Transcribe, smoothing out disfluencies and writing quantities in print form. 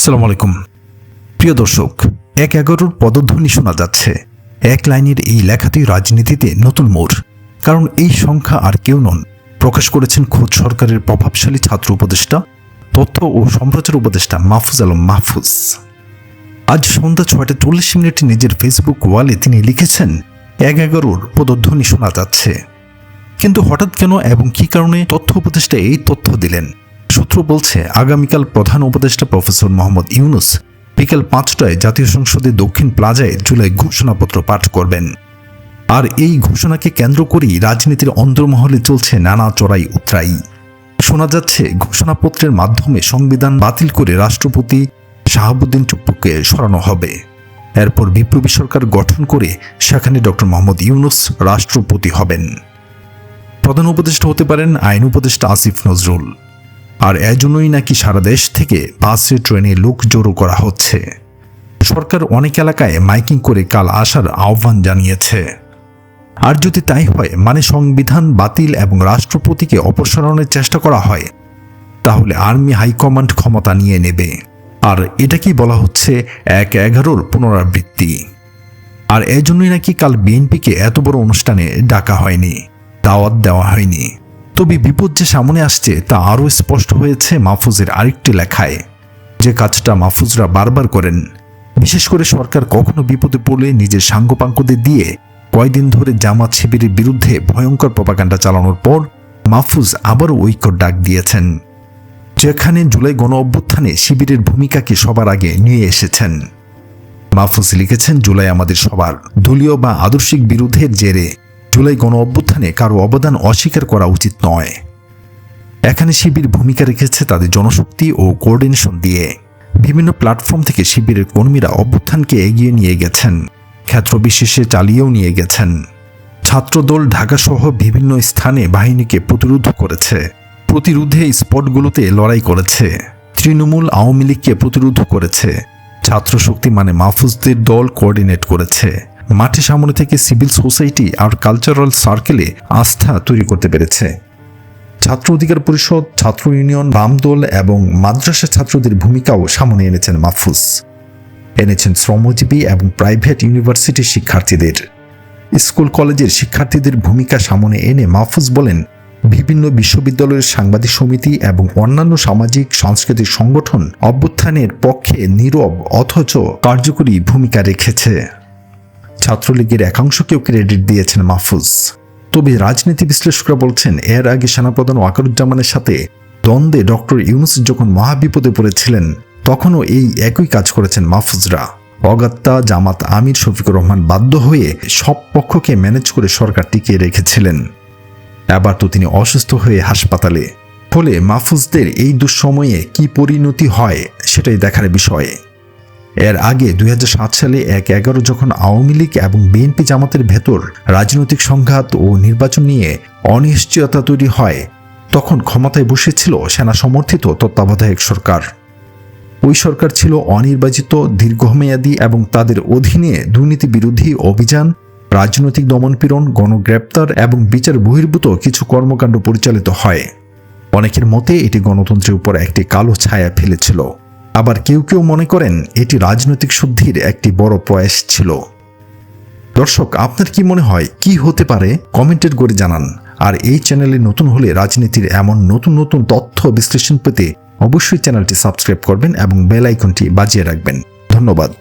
আসসালামু আলাইকুম প্রিয় দর্শক, ১-১১ পদধ্বনি শোনা যাচ্ছে। এক লাইনের এই লেখাতেই রাজনীতিতে নতুন মোড়। কারণ এই সংখ্যা আর কেউ নন, প্রকাশ করেছেন খোদ সরকারের প্রভাবশালী ছাত্র উপদেষ্টা, তথ্য ও সম্প্রচার উপদেষ্টা মাহফুজ আলম মাহফুজ। আজ সন্ধ্যা ৬টা ৪০ নিজের ফেসবুক ওয়ালে তিনি লিখেছেন ১-১১ পদধ্বনি শোনা যাচ্ছে। কিন্তু হঠাৎ কেন এবং কী কারণে তথ্য উপদেষ্টা এই তথ্য দিলেন? সূত্র বলছে, আগামীকাল প্রধান উপদেষ্টা প্রফেসর মোহাম্মদ ইউনূস বিকেল ৫টায় জাতীয় সংসদের দক্ষিণ প্লাজায় জুলাই ঘোষণাপত্র পাঠ করবেন। আর এই ঘোষণাকে কেন্দ্র করেই রাজনীতির অন্দরমহলে চলছে নানা চড়াই উতরাই। শোনা যাচ্ছে ঘোষণাপত্রের মাধ্যমে সংবিধান বাতিল করে রাষ্ট্রপতি শাহাবুদ্দিন চুপ্পুকে সরানো হবে। এরপর বিপ্লবী সরকার গঠন করে সেখানে ডক্টর মোহাম্মদ ইউনূস রাষ্ট্রপতি হবেন। প্রধান উপদেষ্টা হতে পারেন আইন উপদেষ্টা আসিফ নজরুল। আর এজন্যই নাকি সারা দেশ থেকে বাসে ট্রেনে লোক জড়ো করা হচ্ছে। সরকার অনেক এলাকায় মাইকিং করে কাল আসার আহ্বান জানিয়েছে। আর যদি তাই হয়, মানে সংবিধান বাতিল এবং রাষ্ট্রপতিকে অপসারণের চেষ্টা করা হয়, তাহলে আর্মি হাইকমান্ড ক্ষমতা নিয়ে নেবে। আর এটাকেই বলা হচ্ছে ১-১১ পুনরাবৃত্তি। আর এজন্যই নাকি কাল বিএনপিকে এত বড় অনুষ্ঠানে ডাকা হয়নি, দাওয়াত দেওয়া হয়নি। তবে বিপদ যে সামনে আসছে তা আরও স্পষ্ট হয়েছে মাহফুজের আরেকটি লেখায়। যে কাজটা মাহফুজরা বারবার করেন, বিশেষ করে সরকার কখনো বিপদে পড়লে নিজের সাঙ্গপাঙ্গদের দিয়ে কয়দিন ধরে জামাত শিবিরের বিরুদ্ধে ভয়ঙ্কর প্রপাগান্ডা চালানোর পর মাহফুজ আবারও ঐক্যর ডাক দিয়েছেন, যেখানে জুলাই গণ অভ্যুত্থানে শিবিরের ভূমিকাকে সবার আগে নিয়ে এসেছেন। মাহফুজ লিখেছেন, জুলাই আমাদের সবার। দলীয় বা আদর্শিক বিরোধের জেরে জুলাই গণ অভ্যুত্থানে কারো অবদান অস্বীকার করা উচিত নয়। এখানে শিবির ভূমিকা রেখেছে তাদের জনশক্তি ও কোঅর্ডিনেশন দিয়ে। বিভিন্ন প্ল্যাটফর্ম থেকে শিবিরের কর্মীরা অভ্যুত্থানকে এগিয়ে নিয়ে গেছেন, ক্ষেত্রবিশেষে চালিয়েও নিয়ে গেছেন। ছাত্রদল ঢাকাসহ বিভিন্ন স্থানে বাহিনীকে প্রতিরোধ করেছে, প্রতিরোধে স্পটগুলোতে লড়াই করেছে। তৃণমূল আওয়ামী লীগকে প্রতিরোধ করেছে। ছাত্রশক্তি মানে মাহফুজদের দল কোঅর্ডিনেট করেছে। মাঠে সামনে থেকে সিভিল সোসাইটি আর কালচারাল সার্কেলে আস্থা তৈরি করতে পেরেছে। ছাত্র অধিকার পরিষদ, ছাত্র ইউনিয়ন, বাম দল এবং মাদ্রাসা ছাত্রদের ভূমিকাও সামনে এনেছেন মাহফুজ। এনেছেন শ্রমজীবী এবং প্রাইভেট ইউনিভার্সিটির শিক্ষার্থীদের। স্কুল কলেজের শিক্ষার্থীদের ভূমিকা সামনে এনে মাহফুজ বলেন, বিভিন্ন বিশ্ববিদ্যালয়ের সাংবাদিক সমিতি এবং অন্যান্য সামাজিক সাংস্কৃতিক সংগঠন অভ্যুত্থানের পক্ষে নীরব অথচ কার্যকরী ভূমিকা রেখেছে। ছাত্রলীগের একাংশকেও ক্রেডিট দিয়েছেন মাহফুজ। তবে রাজনীতি বিশ্লেষকরা বলছেন, এর আগে সেনাপ্রধান ওয়াকারুজ্জামানের সাথে দ্বন্দ্বে ডক্টর ইউনূস যখন মহাবিপদে পড়েছিলেন, তখনও এই একই কাজ করেছেন মাহফুজরা। অগত্যা জামাত আমির শফিকুর রহমান বাধ্য হয়ে সব পক্ষকে ম্যানেজ করে সরকার টিকিয়ে রেখেছিলেন। এবার তো তিনি অসুস্থ হয়ে হাসপাতালে। ফলে মাহফুজদের এই দুঃসময়ে কি পরিণতি হয় সেটাই দেখার বিষয়। এর আগে ২০০৭ সালে ১-১১ যখন আওয়ামী লীগ এবং বিএনপি জামাতের ভেতর রাজনৈতিক সংঘাত ও নির্বাচন নিয়ে অনিশ্চয়তা তৈরি হয়, তখন ক্ষমতায় বসেছিল সেনা সমর্থিত তত্ত্বাবধায়ক সরকার। ওই সরকার ছিল অনির্বাচিত, দীর্ঘমেয়াদী এবং তাদের অধীনে দুর্নীতি বিরোধী অভিযান, রাজনৈতিক দমনপীড়ন, গণগ্রেপ্তার এবং বিচার বহির্ভূত কিছু কর্মকাণ্ড পরিচালিত হয়। অনেকের মতে এটি গণতন্ত্রের উপর একটি কালো ছায়া ফেলেছিল। আবার কেউ কেউ মনে করেন এটি রাজনৈতিক শুদ্ধির একটি বড় প্রয়াস ছিল। দর্শক, আপনার কি মনে হয়, কি হতে পারে? কমেন্টের করে জানান। আর এই চ্যানেলে নতুন হলে রাজনীতির এমন নতুন নতুন তথ্য বিশ্লেষণ পেতে অবশ্যই চ্যানেলটি সাবস্ক্রাইব করবেন এবং বেল আইকনটি বাজিয়ে রাখবেন। ধন্যবাদ।